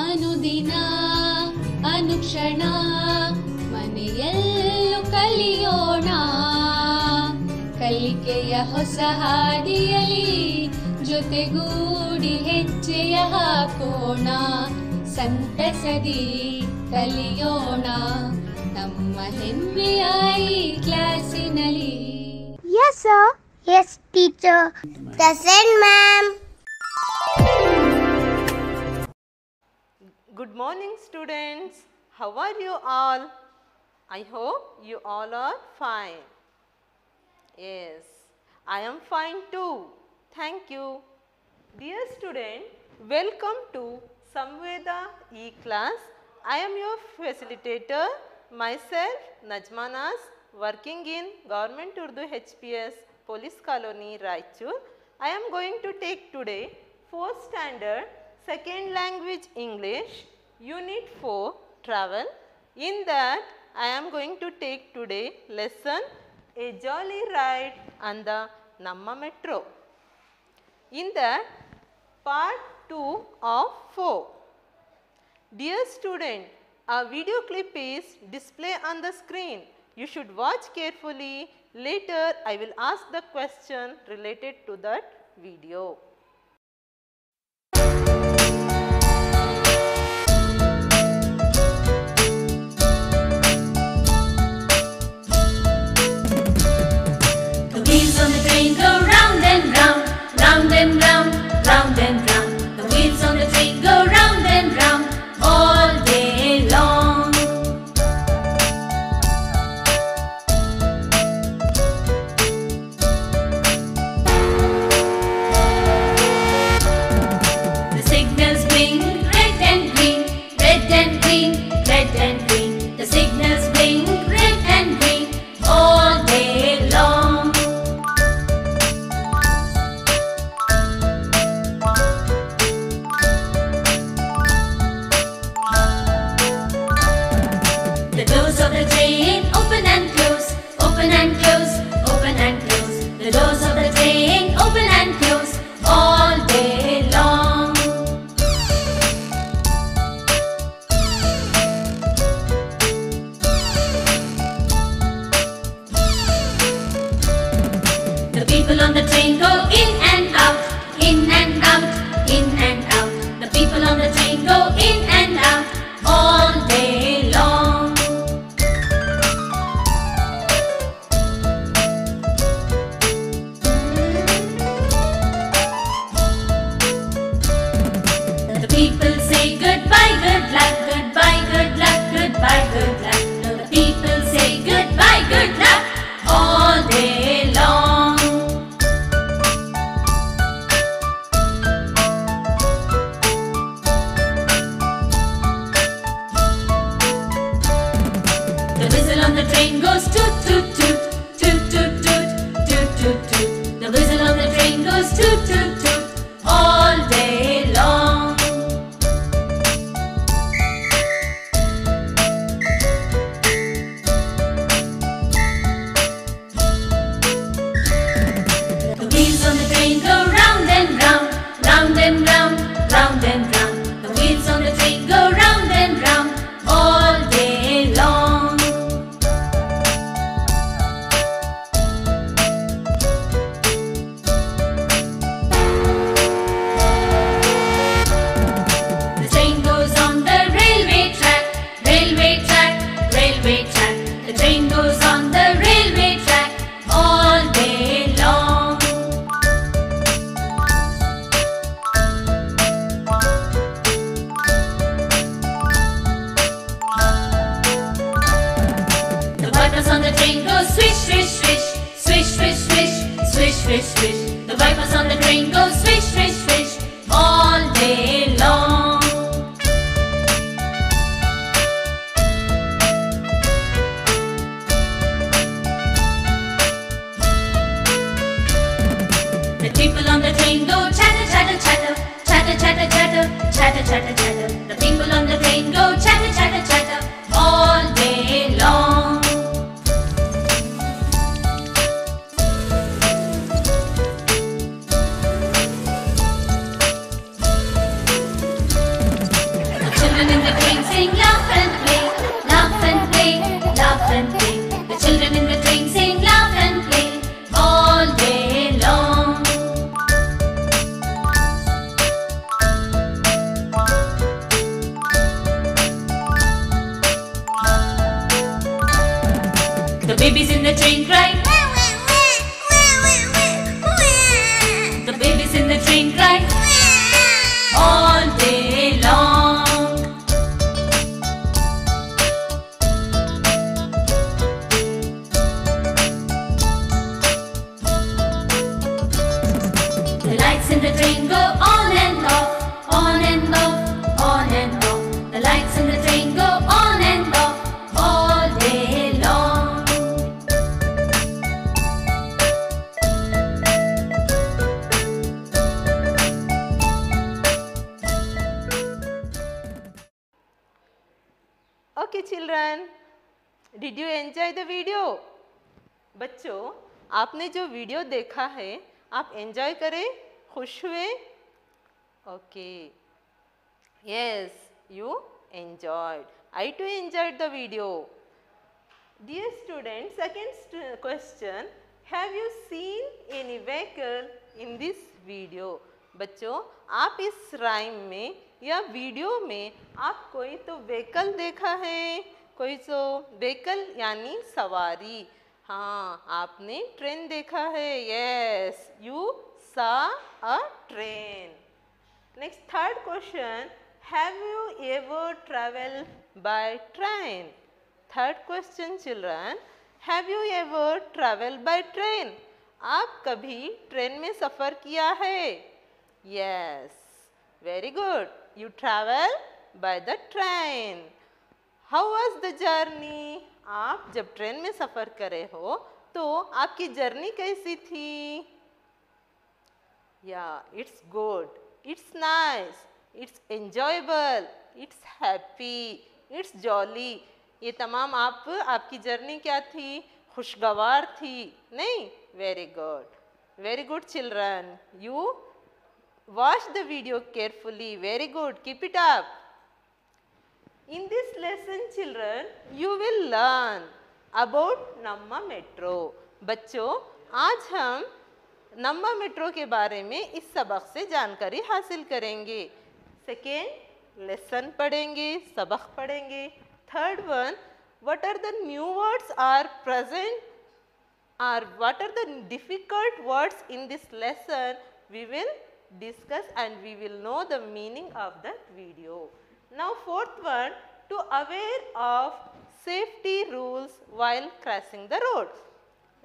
ಅನುದಿನ ಅನುಕ್ಷಣ ಮನೆಯಲ್ಲೂ ಕಲಿಯೋಣ. ಕಲಿಕೆಯ ಹೊಸ ಹಾದಿಯಲಿ ಜೊತೆಗೂಡಿ ಹೆಜ್ಜೆಯ ಹಾಕೋಣ. ಸಂತಸದಿ ಕಲಿಯೋಣ ನಮ್ಮ ಹೆಮ್ಮೆಯ ಈ ಕ್ಲಾಸಿನಲ್ಲಿ. Yes sir. Yes teacher. Present ma'am. Good morning students. How are you all? I hope you all are fine. Yes, I am fine too. Thank you. Dear student, welcome to Samveda E-class. I am your facilitator, myself Najma Naz, working in Government Urdu HPS, Police Colony, Raichur. I am going to take today 4th standard, second language English, unit 4, travel. In that, I am going to take today lesson A Jolly Ride on the Namma Metro. In that, part 2 of 4. Dear student, a video clip is displayed on the screen. You should watch carefully. Later, I will ask the question related to that video. The wheels on the train go round and round, round and round, round and round. The wheels on the train go round and round all day long. The signals blink red and green, red and green, red and green. The signals blink red and green all day long. The doors of the train open and close, open and close, open and close. The doors of the train open and close all day long. The people on the train go in and out, in and out, in and out. The people on the train go in and out all day long. The people say goodbye, good luck, goodbye, good luck, goodbye, good luck. The people say goodbye, good luck all day long. The whistle on the train goes toot toot toot, toot toot toot, toot toot toot. The whistle on the train goes toot toot toot all day long. children in the train sing laugh and play, laugh and play, laugh and play. The children in the train sing laugh and play all day long. The babies in the train cry. The babies in the train cry all day long. The lights in the train go on and off, on and off, on and off. The lights in the train go on and off all day long. Okay children, did you enjoy the video? बच्चों, आपने जो video देखा है आप enjoy करें, खुश हुए? Okay, yes, you enjoyed. I too enjoyed the video. Dear students, second question, have you seen any vehicle in this video? बच्चों, आप इस राइम में या वीडियो में आप कोई तो व्हीकल देखा है, कोई तो व्हीकल यानी सवारी. हाँ, आपने ट्रेन देखा है. यस, यू सा अ train. Next third question, have you ever traveled by train? Third question children, have you ever traveled by train? आप कभी ट्रेन में सफ़र किया है? Yes, very good. You travel by the train. How was the journey? आप जब train में सफ़र करे हो तो आपकी जर्नी कैसी थी? Yeah, it's good. It's nice. It's enjoyable. It's happy. It's jolly. ये तमाम आपकी जर्नी क्या थी? खुशगवार थी, नहीं? Very good. Very good children. You watch the video carefully. Very good. Keep it up. In this lesson children, you will learn about Namma Metro. बच्चों, आज हम नम्मा मेट्रो के बारे में इस सबक से जानकारी हासिल करेंगे. सेकेंड लेसन पढ़ेंगे, सबक पढ़ेंगे. Third one, what are the new words are present or what are the difficult words in this lesson, we will discuss and we will know the meaning of the video. Now fourth one, to aware of safety rules while crossing the road.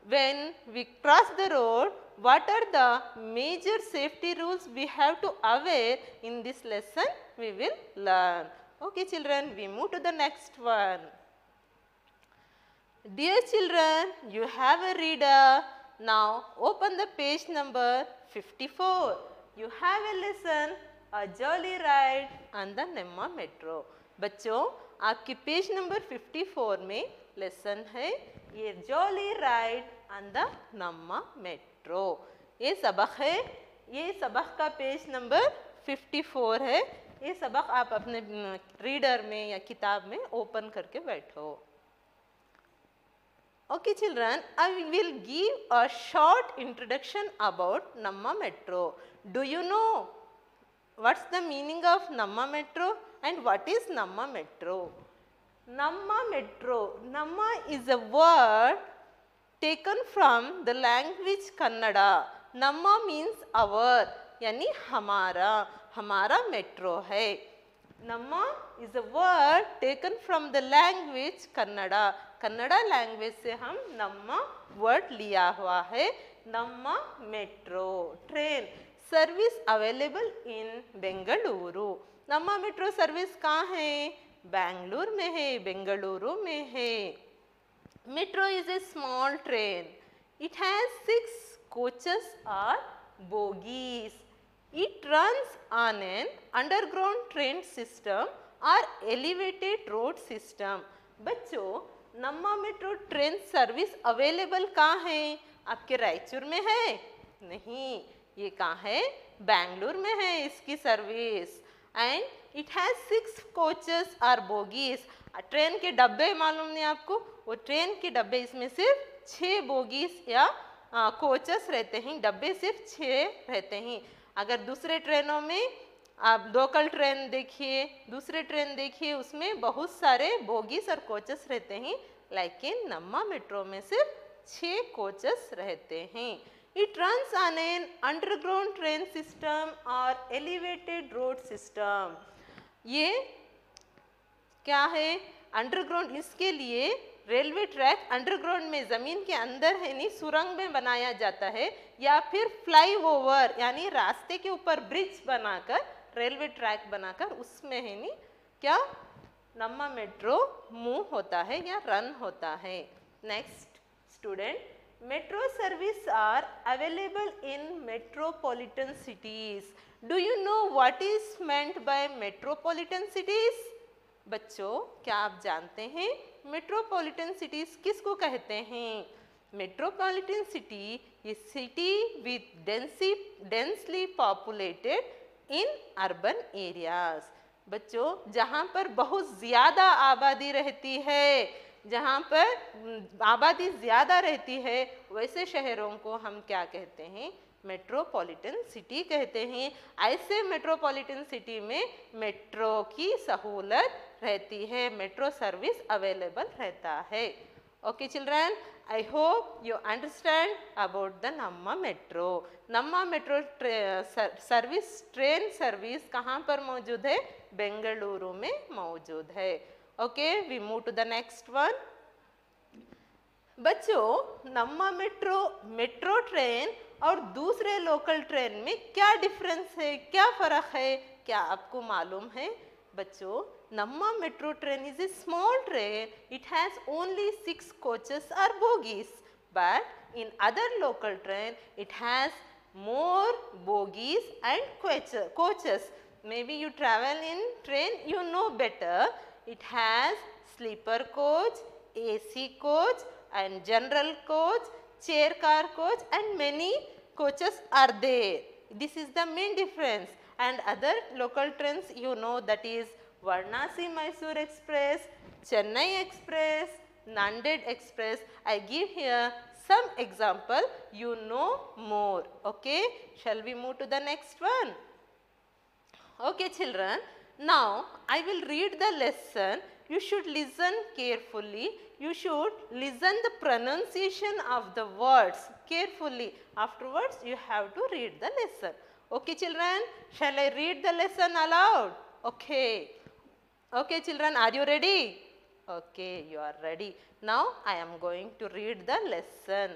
When we cross the road, what are the major safety rules we have to aware in this lesson, we will learn. Okay children, we move to the next one. Dear children, you have a reader. Now open the page number 54. You have a lesson, a jolly ride on the Namma Metro. बच्चों, आपकी page number 54 में lesson है ये jolly ride on the Namma metro. ये सबक है. ये सबक का पेज नंबर 54 है. ये सबक आप अपने रीडर में या किताब में ओपन करके बैठो. Okay children, I will give a short introduction about Namma Metro. Do you know what's the meaning of Namma Metro and what is Namma Metro? Namma Metro. Namma is a word taken from the language Kannada. Namma means our, यानी हमारा, हमारा metro है. Namma is a word taken from the language Kannada. Kannada language से हम namma word लिया हुआ है. Namma metro train service available in Bengaluru. Namma metro service कहाँ है? बेंगलुरु में है, बेंगलुरु में है. Metro is a small train. It has 6 coaches or bogies. It runs on an underground train system or elevated road system. बच्चों, Namma metro train service available कहाँ है? आपके रायचूर में है? नहीं, ये कहाँ है? बेंगलुरु में है इसकी service. And it has 6 coaches और बोगीज। ट्रेन के डब्बे मालूम नहीं आपको, वो ट्रेन के डब्बे, इसमें सिर्फ 6 बोगीज या कोचेस रहते हैं, डब्बे सिर्फ 6 रहते हैं। अगर दूसरे ट्रेनों में आप लोकल ट्रेन देखिए, दूसरे ट्रेन देखिए, उसमें बहुत सारे बोगीज और कोचेस रहते हैं, लेकिन नम्मा मेट्रो में सिर्फ 6 कोचेस रहते हैं। It runs on an underground train system और एलिवेटेड रोड सिस्टम। ये क्या है? अंडरग्राउंड, इसके लिए रेलवे ट्रैक अंडरग्राउंड में ज़मीन के अंदर है नहीं, सुरंग में बनाया जाता है, या फिर फ्लाई ओवर यानी रास्ते के ऊपर ब्रिज बनाकर, रेलवे ट्रैक बनाकर उसमें है नहीं क्या नम्मा मेट्रो मूव होता है या रन होता है। Next student, metro service are available in metropolitan cities. Do you know what is meant by metropolitan cities? बच्चों, क्या आप जानते हैं मेट्रोपॉलिटन सिटीज किसको कहते हैं? मेट्रोपॉलिटन सिटी ये city with densely populated in urban areas. बच्चों, जहाँ पर बहुत ज़्यादा आबादी रहती है, जहाँ पर आबादी ज़्यादा रहती है, वैसे शहरों को हम क्या कहते हैं? मेट्रोपॉलिटन सिटी कहते हैं। ऐसे मेट्रोपॉलिटन सिटी में मेट्रो की सहूलत रहती है, मेट्रो सर्विस अवेलेबल रहता है। Okay children, I hope you understand about the Namma metro. Namma metro service, train service कहाँ पर मौजूद है? बेंगलुरु में मौजूद है। Okay, we move to the next one. बच्चों, नम्मा मेट्रो ट्रेन और दूसरे लोकल ट्रेन में क्या डिफरेंस है, क्या फ़र्क है, क्या आपको मालूम है? बच्चों, Namma metro train is a small train. It has only 6 coaches or bogies. But in other local train, it has more bogies and coaches. Maybe you travel in train, you know better. It has sleeper coach, AC coach and general coach, chair car coach and many coaches are there. This is the main difference. And other local trains you know, that is Varanasi-Mysore Express, Chennai Express, Nanded Express. I give here some example, you know more. Okay, shall we move to the next one? Okay children, now I will read the lesson. You should listen carefully. You should listen the pronunciation of the words carefully. Afterwards, you have to read the lesson. Okay children, shall I read the lesson aloud? Okay. Okay children, are you ready? Okay, you are ready. Now I am going to read the lesson.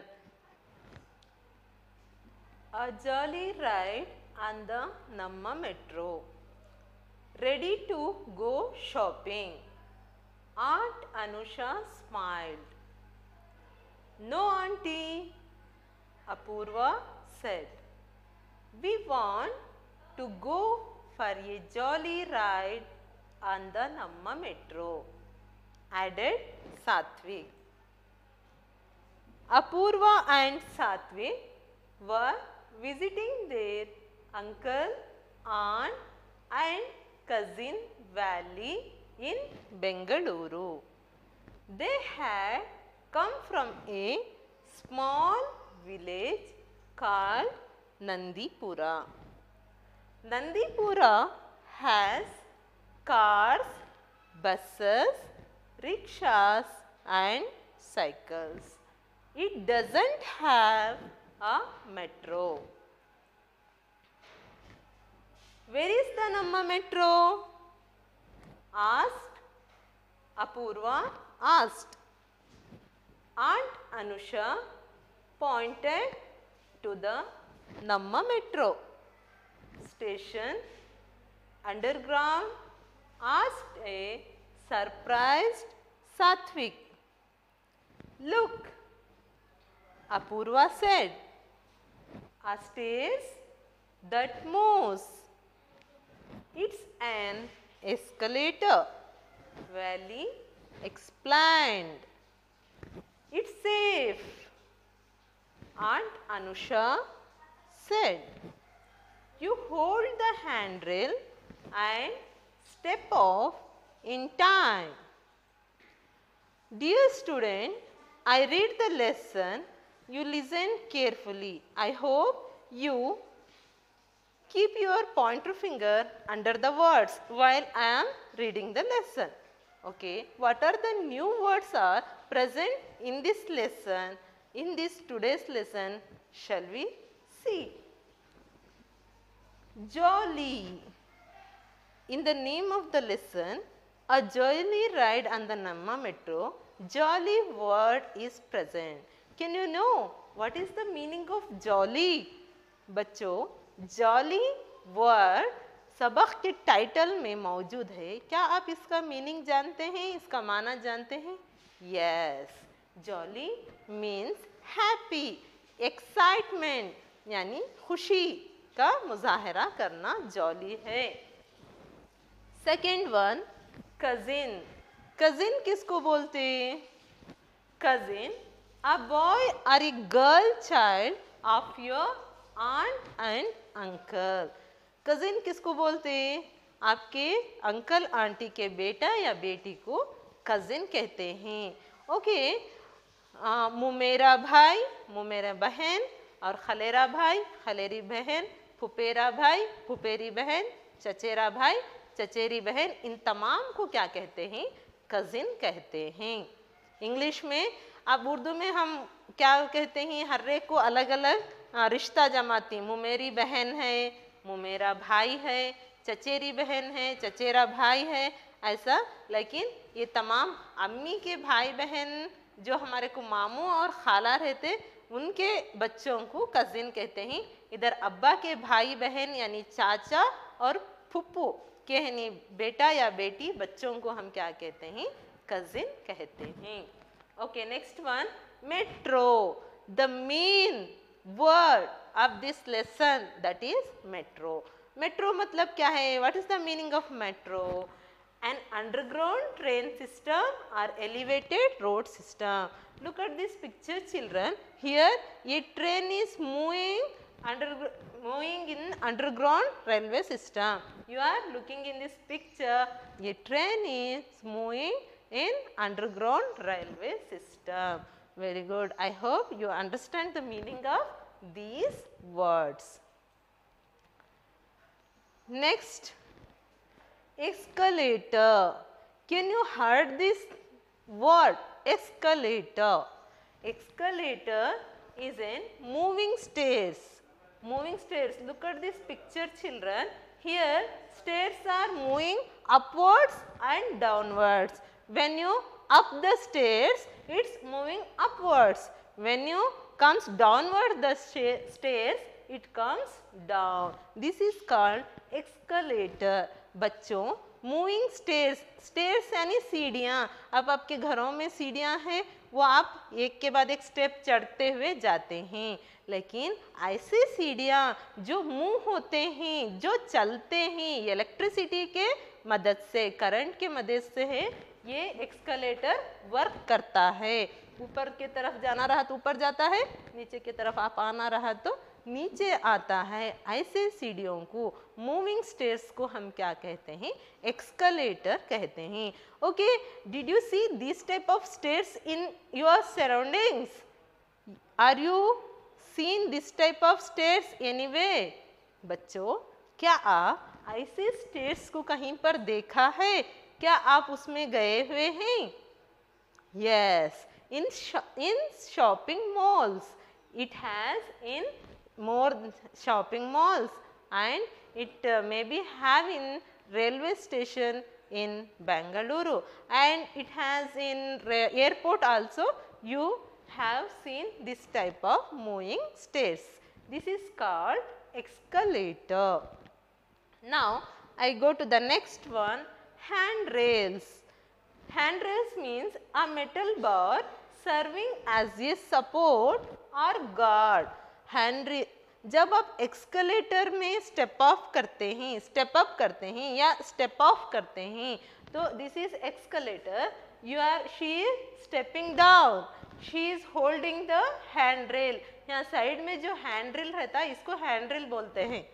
A jolly ride on the Namma Metro. Ready to go shopping. Aunt Anusha smiled. No auntie, Apurva said. We want to go for a jolly ride on the Namma Metro, added Satvik. Apurva and Satvik were visiting their uncle, aunt and cousin Valley in Bengaluru. They had come from a small village called Nandipura. Nandipura has cars, buses, rickshaws and cycles. It doesn't have a metro. Where is the Namma Metro? Asked. Apurva asked. Aunt Anusha pointed to the Namma Metro station. Underground, asked a surprised Satvik. Look, Apurva said, a stairs that moves. It's an escalator. Valley explained. It's safe. Aunt Anusha said, you hold the handrail and step off in time. Dear student, I read the lesson. You listen carefully. I hope you keep your pointer finger under the words while I am reading the lesson. Okay, what are the new words are present in this lesson, in this today's lesson, shall we see? Jolly. In the name of the lesson, a jolly ride on the Namma Metro, jolly word is present. Can you know what is the meaning of jolly? बच्चों, jolly word सबक के title में मौजूद है. क्या आप इसका meaning जानते हैं, इसका माना जानते हैं? Yes, jolly means happy, excitement यानी खुशी का मुजाहरा करना जॉली है. Second one, cousin. कजिन किसको बोलते हैं? कजिन, अ बॉय और a girl child of your aunt and uncle. Cousin किसको बोलते हैं? आपके अंकल आंटी के बेटा या बेटी को कजिन कहते हैं. ओके, मुमेरा भाई, मुमेरा बहन, और खलेरा भाई, खलेरी बहन, फुपेरा भाई, फुपेरी बहन, चचेरा भाई, चचेरी बहन, इन तमाम को क्या कहते हैं? कजिन कहते हैं. इंग्लिश में, अब उर्दू में हम क्या कहते हैं? हर एक को अलग अलग रिश्ता जमाती. मुमेरी बहन है, मुमेरा भाई है, चचेरी बहन है, चचेरा भाई है, ऐसा. लेकिन ये तमाम अम्मी के भाई बहन जो हमारे को मामू और खाला रहते, उनके बच्चों को कजिन कहते हैं. इधर अब्बा के भाई बहन यानी चाचा और फुप्पू के यानी बेटा या बेटी बच्चों को हम क्या कहते हैं? कजिन कहते हैं. Okay, next one, metro. The main word of this lesson, that is metro. Metro मतलब क्या है? What is the meaning of metro? An underground train system or elevated road system. Look at this picture, children. Here a train is moving in underground railway system. You are looking in this picture, a train is moving in underground railway system. Very good. I hope you understand the meaning of these words. Next, escalator. Can you heard this word? Escalator. Escalator is a moving stairs. Moving stairs. Look at this picture, children. Here stairs are moving upwards and downwards. When you up the stairs, it's moving upwards. When you comes downward the stairs, it comes down. This is called escalator. बच्चों, moving stairs, stairs यानी सीढ़ियाँ. अब आपके घरों में सीढ़ियाँ हैं, वो आप एक के बाद एक स्टेप चढ़ते हुए जाते हैं. लेकिन ऐसे सीढ़ियाँ जो मूव होते हैं, जो चलते हैं, इलेक्ट्रिसिटी के मदद से, करंट के मदद से है, ये एक्सकलेटर वर्क करता है. ऊपर की तरफ जाना रहा तो ऊपर जाता है, नीचे की तरफ आप आना रहा तो नीचे आता है. ऐसे सीढ़ियों को, मूविंग स्टेयर्स को हम क्या कहते हैं? एक्सकलेटर कहते हैं. Okay, did you see this type of stairs in your surroundings? Are you seen this type of stairs anyway? बच्चों, क्या आप ऐसे स्टेयर्स को कहीं पर देखा है? क्या आप उसमें गए हुए हैं? Yes, in shopping malls. It has in more shopping malls, and it maybe have in railway station in Bengaluru, and it has in airport also. You have seen this type of moving stairs. This is called escalator. Now I go to the next one, handrails. Handrails means a metal bar serving as a support or guard. Handrail, जब आप accelerator में step of करते हैं, step up करते हैं या step of करते हैं, तो this is accelerator. She is stepping down, she is holding the hand rail. यहाँ साइड में जो हैंड रेल रहता है, इसको हैंड रेल बोलते हैं.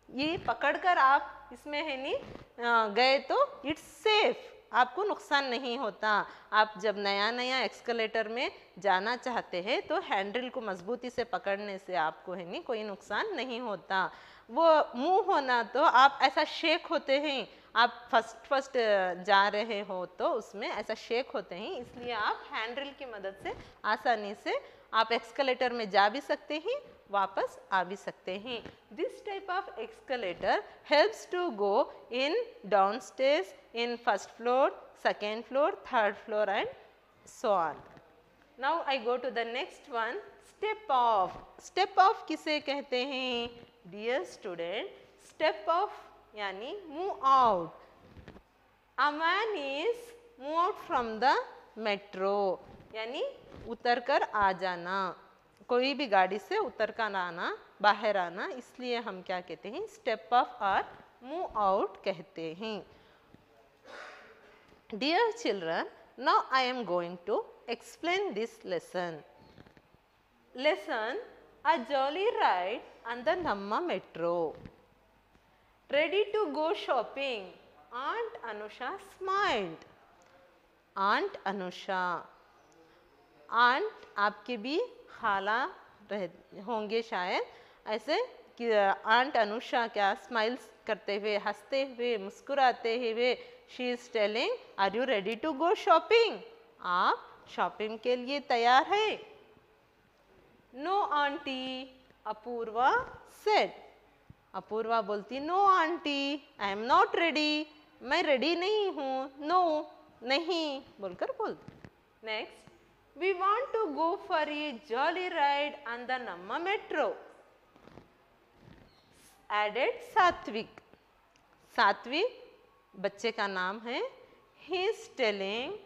ये पकड़कर आप इसमें है नहीं गए तो इट्स सेफ, आपको नुकसान नहीं होता। आप जब नया नया एक्सकलेटर में जाना चाहते हैं तो हैंडल को मजबूती से पकड़ने से आपको है नहीं कोई नुकसान नहीं होता। वो मुंह होना तो आप ऐसा शेक होते हैं, आप फर्स्ट जा रहे हो तो उसमें ऐसा शेक होते हैं, इसलिए आप हैंडल की मदद से आसानी से आप एक्सकलेटर में जा भी सकते हैं, वापस आ भी सकते हैं। This type of escalator helps to go in down stage, in first floor, second floor, third floor and so on. Now I go to the next one, step off. Step off किसे कहते हैं? Dear student, step off यानी move out. A man is move out from the metro, यानी उतर कर आ जाना, कोई भी गाड़ी से उतर कर आना, बाहर आना, इसलिए हम क्या कहते हैं? स्टेप ऑफ और मूव आउट कहते हैं। Dear children, now I am going to explain this lesson. Lesson, a jolly ride on the Namma Metro. Ready to go shopping? Aunt Anusha smiled. Aunt Anusha, aunt आपके भी खाला होंगे शायद, ऐसे कि आंट अनुषा क्या स्माइल्स करते हुए, हंसते हुए, मुस्कुराते हुए, she is telling, are you ready to go shopping? आप शॉपिंग के लिए तैयार है? No aunty, Apoorva said. Apoorva बोलती, no aunty, I am not ready, मैं रेडी नहीं हूँ, नो नहीं बोलकर बोलती। Next, we want to go for a jolly ride on the Namma Metro, added सात्विक। सात्विक बच्चे का नाम है। he is telling,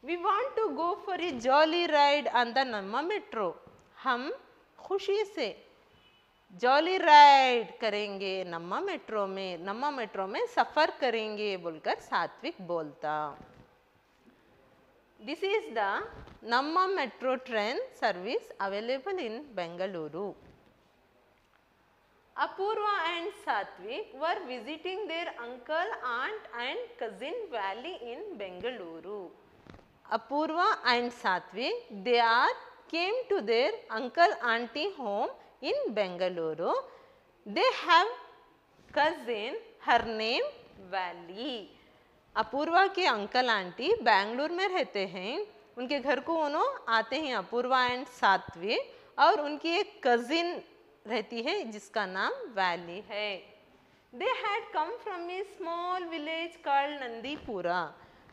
we want to go for a jolly ride on the Namma Metro, हम खुशी से जॉली राइड करेंगे नम्मा मेट्रो में, नम्मा मेट्रो में सफ़र करेंगे बोलकर सात्विक बोलता। This is the Namma Metro train service available in Bengaluru. Apurva and Satvik were visiting their uncle, aunt and cousin valley in Bengaluru. Apurva and Satvik, they came to their uncle auntie home in Bengaluru. They have cousin, her name Valley. Apoorva के uncle aunty Bengaluru में रहते हैं, उनके घर को उन्होंने आते हैं अपूर्वा एंड सात्विक, और उनकी एक कजिन रहती है जिसका नाम वैली है। They had come from a small village called Nandipura.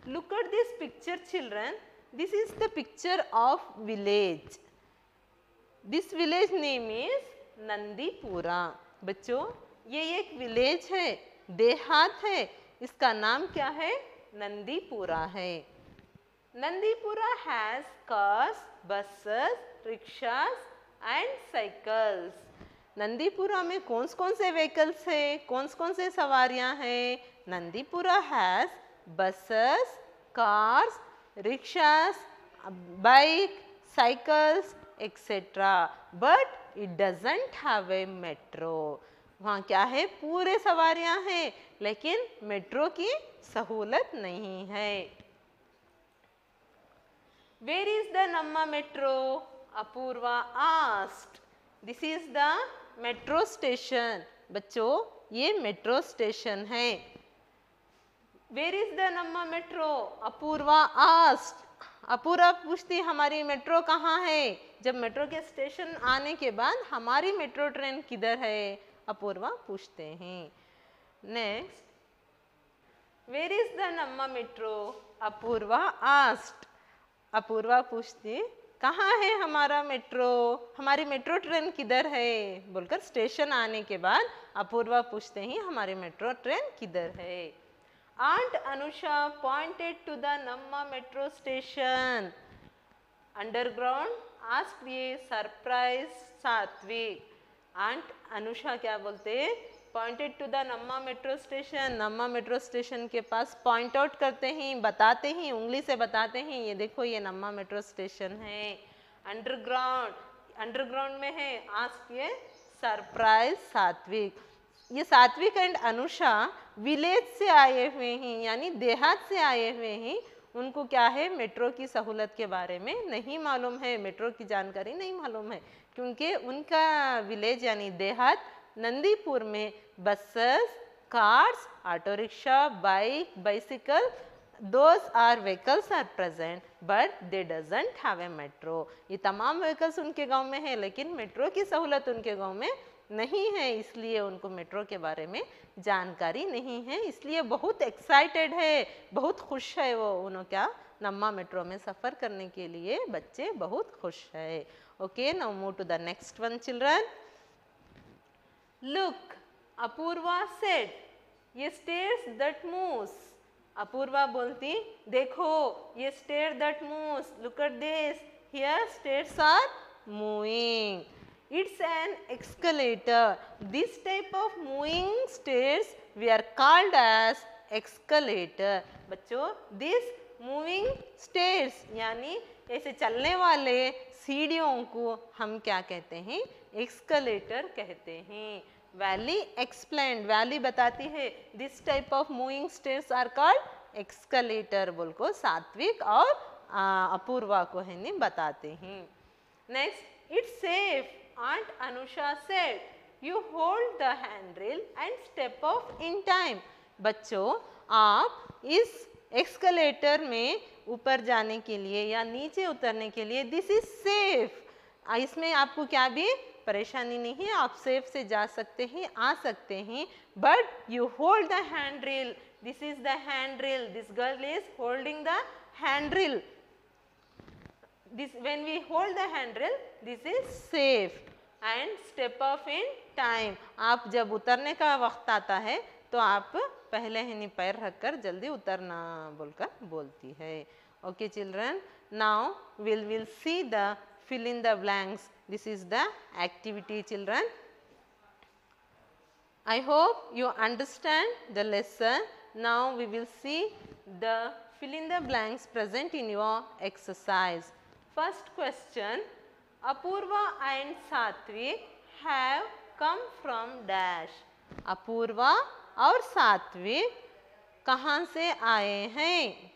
Look at this picture, children. This is the picture of village. This village name is Nandipura. बच्चों, ये एक विलेज है, देहात है, इसका नाम क्या है? नंदीपुरा है। Nandipura has cars, buses, rickshaws and cycles. Nandipura में कौन से व्हीकल्स है, कौन से सवारियां हैं? Nandipura has buses, cars, rickshaws, bike, cycles etcetera, but it doesn't have a metro. वहाँ क्या है? पूरे सवारियां हैं, लेकिन मेट्रो की सहूलत नहीं है। Where is the Namma Metro? Apurva asked. This is the metro station. बच्चों, ये मेट्रो स्टेशन है। Where is the Namma Metro? Apurva asked. Apurva पूछती, हमारी मेट्रो कहाँ है? जब मेट्रो के स्टेशन आने के बाद हमारी मेट्रो ट्रेन किधर है? अपूर्वा पूछते हैं। Next, where is the Namma metro? Apoorva asked. Apoorva पूछती, कहाँ है हमारा मेट्रो, हमारी मेट्रो ट्रेन किधर है बोलकर स्टेशन आने के बाद अपूर्वा पूछते हैं हमारी मेट्रो ट्रेन किधर है। Aunt Anusha pointed to the Namma metro station. Underground asked a surprise Satvik. Aunt Anusha क्या बोलते? Pointed to the Namma metro station. Namma metro station के पास पॉइंट आउट करते हैं, बताते हैं, उंगली से बताते हैं, ये देखो ये नम्मा मेट्रो स्टेशन है। अंडरग्राउंड, अंडरग्राउंड में है। आस्क ये सरप्राइज सात्विक। ये सात्विक एंड अनुषा विलेज से आए हुए हैं, यानी देहात से आए हुए हैं। उनको क्या है, मेट्रो की सहूलत के बारे में नहीं मालूम है, मेट्रो की जानकारी नहीं मालूम है, क्योंकि उनका विलेज यानी देहात नंदीपुर में buses, cars, auto rickshaw, bike, bicycle, those are vehicles are present but they doesn't have a metro। ये तमाम व्हीकल्स उनके गांव में है, लेकिन मेट्रो की सहूलत उनके गांव में नहीं है, इसलिए उनको मेट्रो के बारे में जानकारी नहीं है। इसलिए बहुत एक्साइटेड है, बहुत खुश है वो, उन्होंने क्या नम्मा मेट्रो में सफ़र करने के लिए बच्चे बहुत खुश है। Okay, now move to the next one children. Look, Apurva said, ये स्टेयर्स दैट मूव्स। अपूर्वा बोलती, देखो ये stair that moves, look at this, here stairs are moving. It's an escalator. This type of moving stairs we are called as escalator। बच्चों, this moving stairs यानी ऐसे चलने वाले सीढ़ियों को हम क्या कहते हैं, escalator कहते हैं। Valley explained, Valley बताती है this type of moving stairs are called escalator बोल को सात्विक और अपूर्वा को है नहीं बताते हैं। Next, it's safe। Aunt Anusha said, "You hold the handrail and step off in time." बच्चों, आप इस एक्सकलेटर में ऊपर जाने के लिए या नीचे उतरने के लिए दिस इज सेफ, इसमें आपको क्या भी परेशानी नहीं है, आप सेफ से जा सकते हैं, आ सकते हैं। But you hold the handrail, this is the handrail, this girl is holding the handrail. This when we hold the handrail, this is safe and step off in time। आप जब उतरने का वक्त आता है तो आप पहले ही पैर रखकर जल्दी उतरना बोलकर बोलती है। Okay children, now we'll see the fill in the blanks। This is the activity children। I hope you understand the lesson। Now we will see the fill in the blanks present in your exercise। First question, Apurva and Satvik have come from dash। Apurva और सात्विक कहाँ से आए हैं?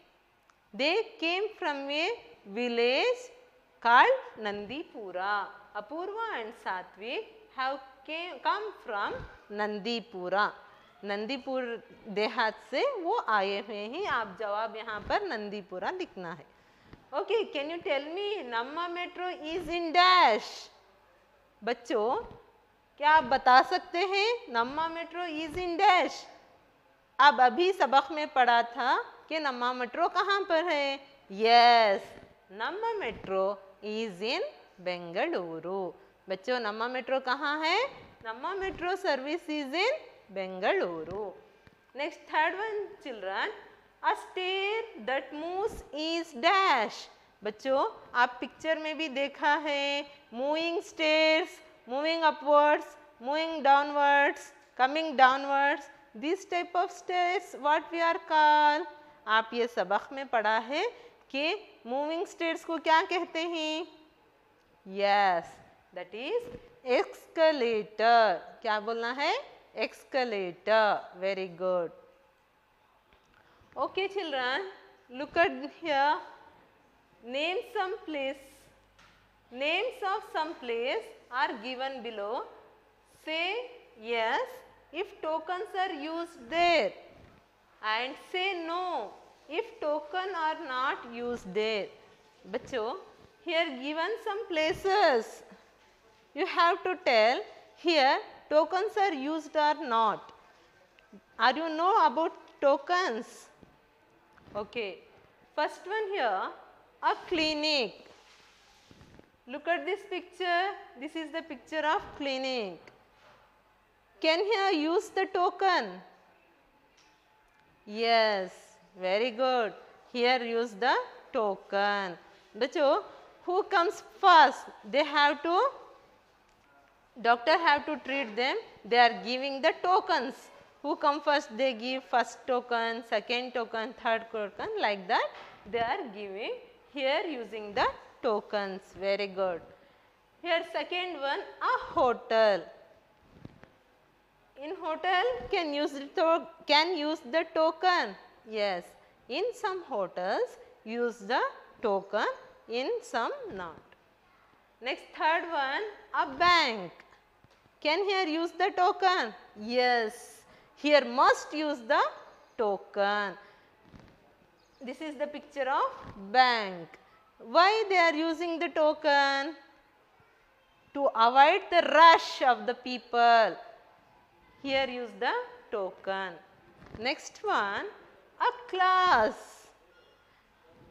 They came from a village called Nandipura। Apurva and Satvik have come from Nandipura। Nandipur देहात से वो आए हुए हैं। आप जवाब यहाँ पर नंदीपुरा लिखना है। Okay, can you tell me Namma metro is in dash. बच्चों, क्या आप बता सकते हैं Namma metro is in dash? अब अभी सबक में पढ़ा था कि नम्मा मेट्रो कहाँ पर है। Yes, Namma metro is in Bengaluru. बच्चों, नम्मा मेट्रो कहाँ है? Namma metro service is in Bengaluru. Next third one children, A stair that moves is dash। बच्चों, आप पिक्चर में भी देखा है moving stairs, moving upwards, moving downwards, coming downwards. This type of stairs what we are call. आप ये सबक में पढ़ा है कि मूविंग स्टेयर्स को क्या कहते हैं। Yes, that is accelerator. क्या बोलना है? Accelerator. Very good. Okay children, look at here, name some place, names of some place are given below। Say yes if tokens are used there and say no if token are not used there। बच्चों, here given some places, you have to tell here tokens are used or not। Are you know about tokens? Okay, first one here, a clinic। Look at this picture, this is the picture of clinic। Can here use the token? Yes, very good, here use the token। बच्चों, who comes first? They have to, doctor have to treat them, they are giving the tokens। Who come first? They give first token, second token, third token, like that they are giving here using the tokens। Very good। Here second one, a hotel। in hotel can use the token. Yes, in some hotels use the token, in some not. Next, third one, a bank. Can here use the token? Yes, here must use the token. This is the picture of bank. Why they are using the token? To avoid the rush of the people. Here use the token. Next one, a class.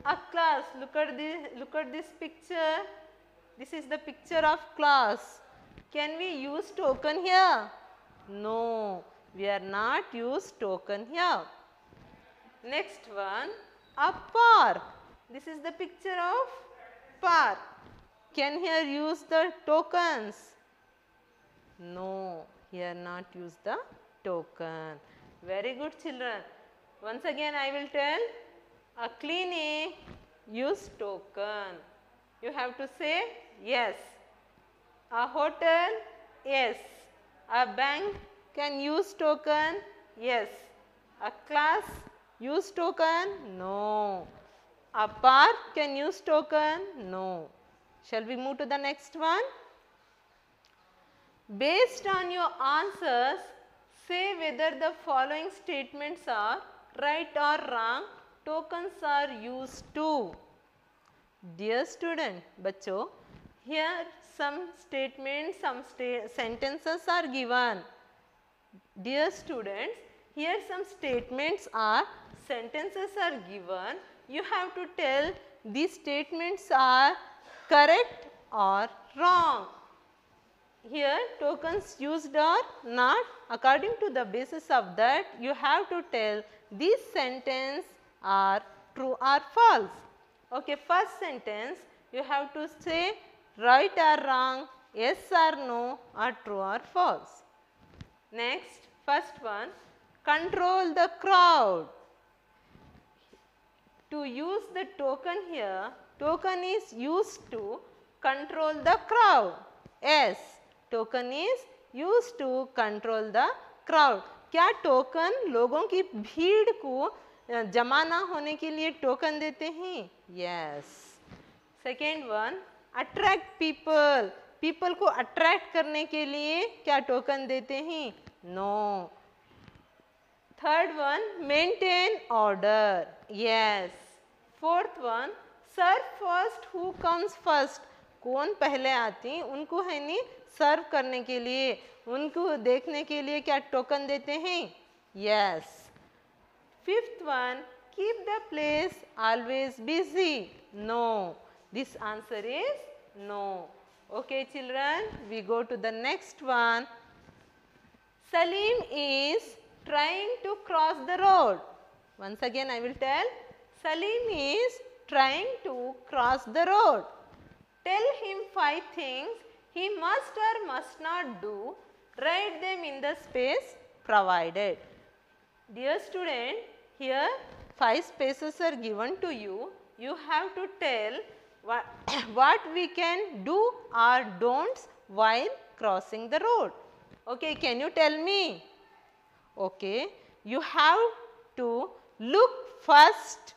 A class. Look at this picture. This is the picture of class. Can we use token here? No, we are not use token here. Next one, a park. This is the picture of park. Can here use the tokens? No, here not use the token. Very good, children. Once again I will tell, a clinic use token. You have to say yes. A hotel, yes. A bank can use token, yes. A class use token, no. A park can use token, no. Shall we move to the next one? Based on your answers, say whether the following statements are right or wrong. Tokens are used to. Dear student, बच्चों, here some statements, some sentences are given. Dear students, here some statements are, sentences are given. You have to tell these statements are correct or wrong. Here tokens used or not. According to the basis of that, you have to tell these sentences are true or false. Okay, first sentence you have to say right or wrong, yes or no, or true or false. Next, first one, control the crowd. To use the token here, token is used to control the crowd. Yes, token is used to control the crowd. क्या token लोगों की भीड़ को जमा ना होने के लिए टोकन देते हैं? Yes. Second one, attract people. People को attract करने के लिए क्या टोकन देते हैं? No. Third one, maintain order. Yes. Fourth one, serve first who comes first. कौन पहले आते हैं उनको है नहीं सर्व करने के लिए, उनको देखने के लिए क्या टोकन देते हैं? Yes. Fifth one, keep the place always busy. No. This answer is no. Okay, children, we go to the next one. Salim is trying to cross the road. Once again I will tell, Salim is trying to cross the road. Tell him 5 things he must or must not do. Write them in the space provided. Dear student, here 5 spaces are given to you. You have to tell what we can do or don'ts while crossing the road. Okay, can you tell me? Okay, you have to look first.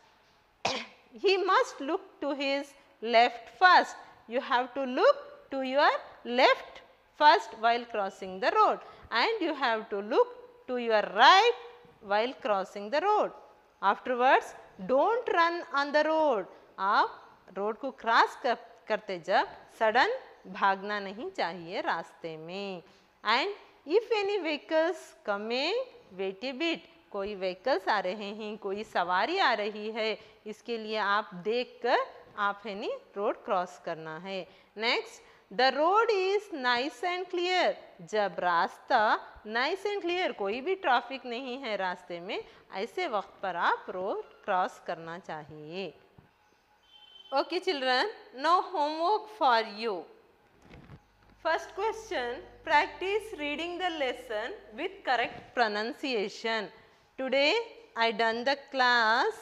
He must look to his left first. You have to look to your left first while crossing the road, and you have to look to your right while crossing the road. Afterwards, don't run on the road. आप road को cross करते जब sudden भागना नहीं चाहिए रास्ते में. And if any vehicles coming, wait a bit. कोई व्हीकल्स आ रहे हैं, कोई सवारी आ रही है, इसके लिए आप देखकर आप है नी रोड क्रॉस करना है. Next, the road is nice and clear. जब रास्ता नाइस एंड क्लियर, कोई भी ट्रैफिक नहीं है रास्ते में, ऐसे वक्त पर आप रोड क्रॉस करना चाहिए. Okay children, now homework for you. First question, practice reading the lesson with correct pronunciation. Today I done the class.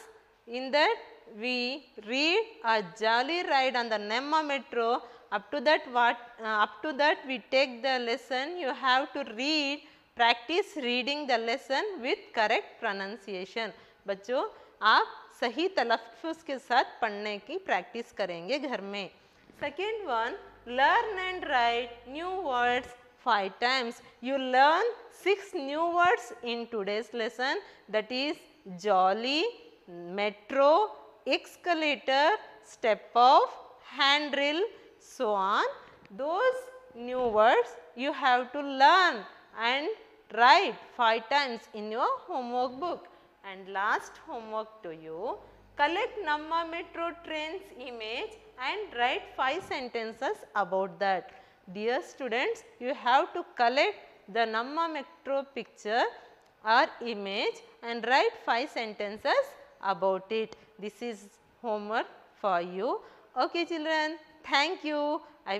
In that we read a jolly ride on the Nemma metro. Up to that we take the lesson. You have to read Practice reading the lesson with correct pronunciation. बच्चों आप सही तलफ़्फ़ुज़ के साथ पढ़ने की practice करेंगे घर में. Second one, learn and write new words 5 times. You learn 6 new words in today's lesson, that is jolly, metro, escalator, step off, handrail, so on. Those new words you have to learn and write 5 times in your homework book. And last homework to you, collect Namma Metro trains image and write 5 sentences about that. Dear students, you have to collect the Namma Metro picture or image and write 5 sentences about it. This is homework for you. Okay children, thank you. I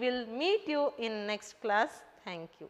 will meet you in next class. Thank you.